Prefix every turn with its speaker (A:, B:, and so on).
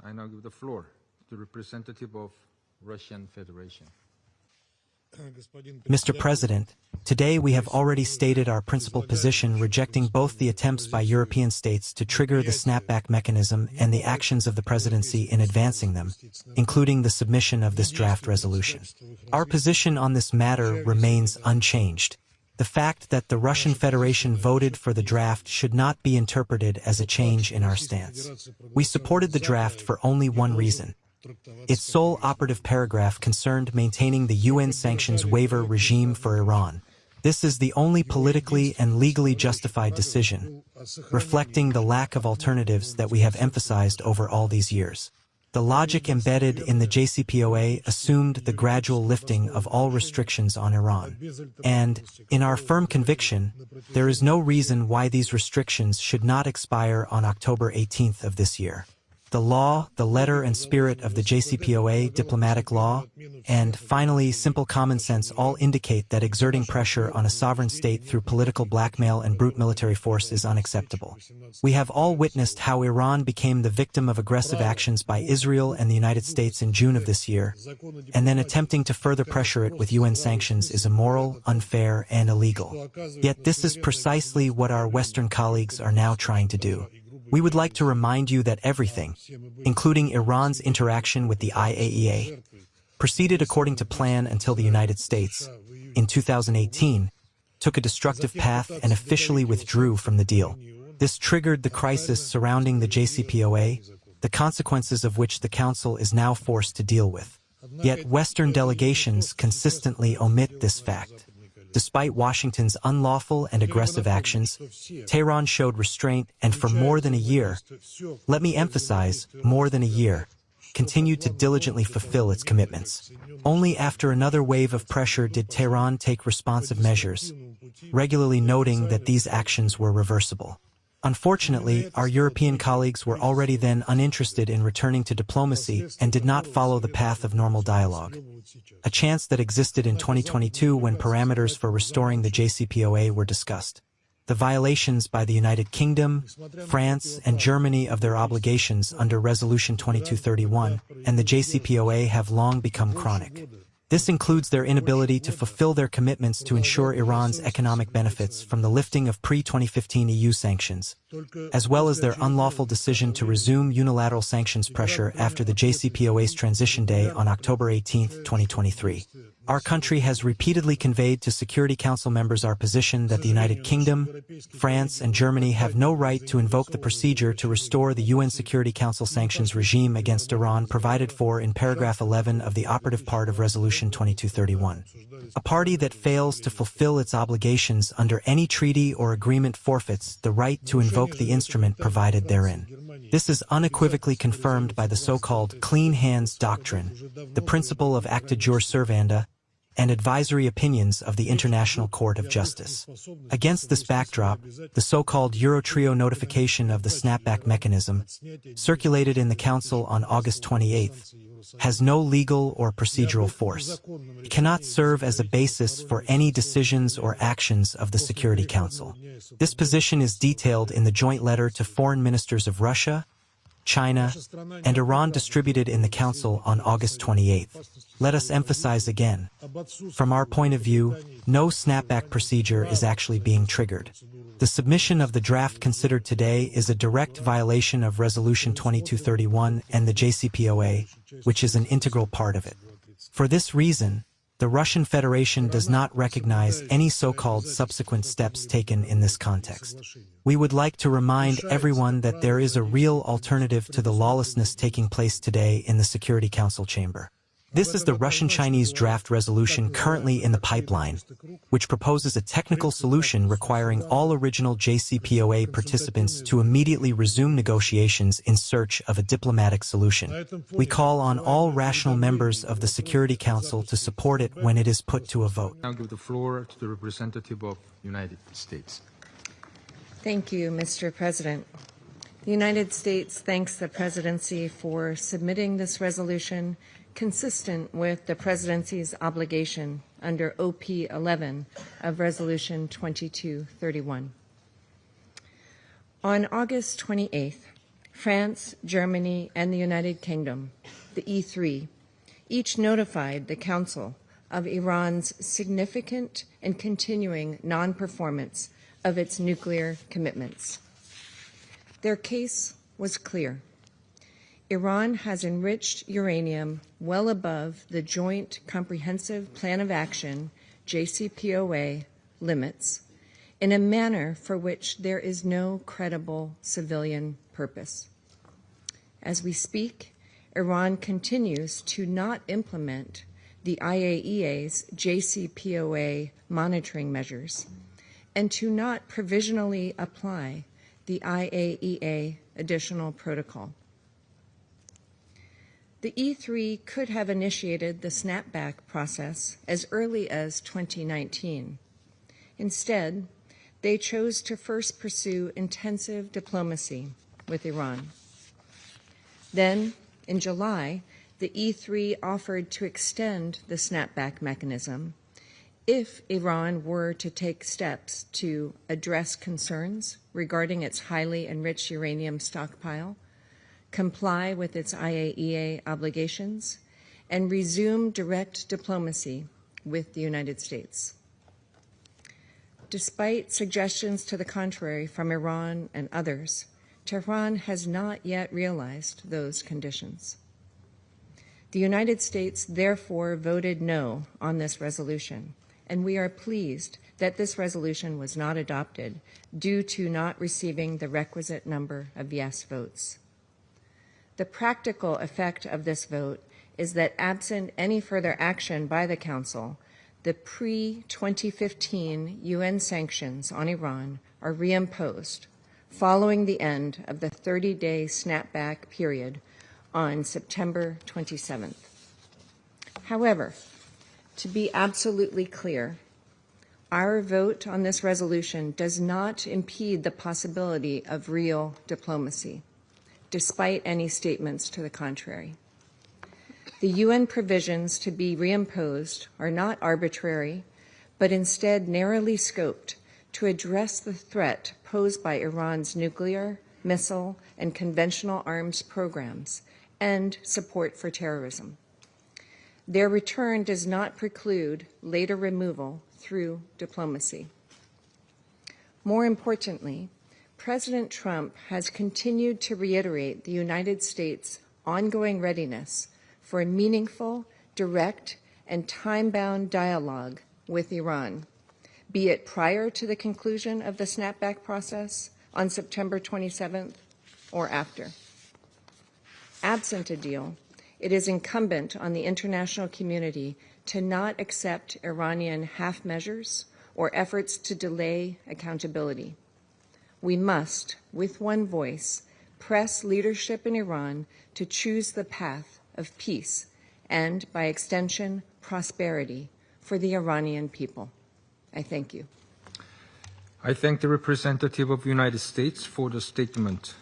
A: I now give the floor to the representative of Russian Federation.
B: Mr. President, today we have already stated our principal position rejecting both the attempts by European states to trigger the snapback mechanism and the actions of the presidency in advancing them, including the submission of this draft resolution. Our position on this matter remains unchanged. The fact that the Russian Federation voted for the draft should not be interpreted as a change in our stance. We supported the draft for only one reason. Its sole operative paragraph concerned maintaining the UN sanctions waiver regime for Iran. This is the only politically and legally justified decision, reflecting the lack of alternatives that we have emphasized over all these years. The logic embedded in the JCPOA assumed the gradual lifting of all restrictions on Iran. And, in our firm conviction, there is no reason why these restrictions should not expire on October 18th of this year. The law, the letter and spirit of the JCPOA, diplomatic law, and, finally, simple common sense all indicate that exerting pressure on a sovereign state through political blackmail and brute military force is unacceptable. We have all witnessed how Iran became the victim of aggressive actions by Israel and the United States in June of this year, and then attempting to further pressure it with UN sanctions is immoral, unfair, and illegal. Yet this is precisely what our Western colleagues are now trying to do. We would like to remind you that everything, including Iran's interaction with the IAEA, proceeded according to plan until the United States, in 2018, took a destructive path and officially withdrew from the deal. This triggered the crisis surrounding the JCPOA, the consequences of which the Council is now forced to deal with. Yet Western delegations consistently omit this fact. Despite Washington's unlawful and aggressive actions, Tehran showed restraint and for more than a year, let me emphasize, more than a year, continued to diligently fulfill its commitments. Only after another wave of pressure did Tehran take responsive measures, regularly noting that these actions were reversible. Unfortunately, our European colleagues were already then uninterested in returning to diplomacy and did not follow the path of normal dialogue. A chance that existed in 2022 when parameters for restoring the JCPOA were discussed. The violations by the United Kingdom, France, and Germany of their obligations under Resolution 2231 and the JCPOA have long become chronic. This includes their inability to fulfill their commitments to ensure Iran's economic benefits from the lifting of pre-2015 EU sanctions, as well as their unlawful decision to resume unilateral sanctions pressure after the JCPOA's transition day on October 18, 2023. Our country has repeatedly conveyed to Security Council members our position that the United Kingdom, France, and Germany have no right to invoke the procedure to restore the UN Security Council sanctions regime against Iran provided for in paragraph 11 of the operative part of Resolution 2231. A party that fails to fulfill its obligations under any treaty or agreement forfeits the right to invoke the instrument provided therein. This is unequivocally confirmed by the so-called clean hands doctrine, the principle of acta jur servanda, and advisory opinions of the International Court of Justice. Against this backdrop, the so-called Eurotrio notification of the snapback mechanism, circulated in the Council on August 28, has no legal or procedural force. It cannot serve as a basis for any decisions or actions of the Security Council. This position is detailed in the joint letter to foreign ministers of Russia, China, and Iran distributed in the Council on August 28. Let us emphasize again, from our point of view, no snapback procedure is actually being triggered. The submission of the draft considered today is a direct violation of Resolution 2231 and the JCPOA, which is an integral part of it. For this reason, the Russian Federation does not recognize any so-called subsequent steps taken in this context. We would like to remind everyone that there is a real alternative to the lawlessness taking place today in the Security Council chamber. This is the Russian-Chinese draft resolution currently in the pipeline, which proposes a technical solution requiring all original JCPOA participants to immediately resume negotiations in search of a diplomatic solution. We call on all rational members of the Security Council to support it when it is put to a vote.
A: I'll give the floor to the representative of the United States.
C: Thank you, Mr. President. The United States thanks the Presidency for submitting this resolution consistent with the Presidency's obligation under OP 11 of Resolution 2231. On August 28th, France, Germany, and the United Kingdom, the E3, each notified the Council of Iran's significant and continuing non-performance of its nuclear commitments. Their case was clear. Iran has enriched uranium well above the Joint Comprehensive Plan of Action, JCPOA, limits in a manner for which there is no credible civilian purpose. As we speak, Iran continues to not implement the IAEA's JCPOA monitoring measures and to not provisionally apply the IAEA additional protocol. The E3 could have initiated the snapback process as early as 2019. Instead, they chose to first pursue intensive diplomacy with Iran. Then, in July, the E3 offered to extend the snapback mechanism if Iran were to take steps to address concerns regarding its highly enriched uranium stockpile, comply with its IAEA obligations, and resume direct diplomacy with the United States. Despite suggestions to the contrary from Iran and others, Tehran has not yet realized those conditions. The United States therefore voted no on this resolution, and we are pleased that this resolution was not adopted due to not receiving the requisite number of yes votes. The practical effect of this vote is that absent any further action by the Council, the pre-2015 UN sanctions on Iran are reimposed following the end of the 30-day snapback period on September 27th. However, to be absolutely clear, our vote on this resolution does not impede the possibility of real diplomacy, despite any statements to the contrary. The UN provisions to be reimposed are not arbitrary, but instead narrowly scoped to address the threat posed by Iran's nuclear, missile, and conventional arms programs and support for terrorism. Their return does not preclude later removal through diplomacy. More importantly, President Trump has continued to reiterate the United States' ongoing readiness for a meaningful, direct, and time-bound dialogue with Iran, be it prior to the conclusion of the snapback process on September 27th or after. Absent a deal, it is incumbent on the international community to not accept Iranian half measures or efforts to delay accountability. We must, with one voice, press leadership in Iran to choose the path of peace and, by extension, prosperity for the Iranian people. I thank you.
A: I thank the representative of the United States for the statement.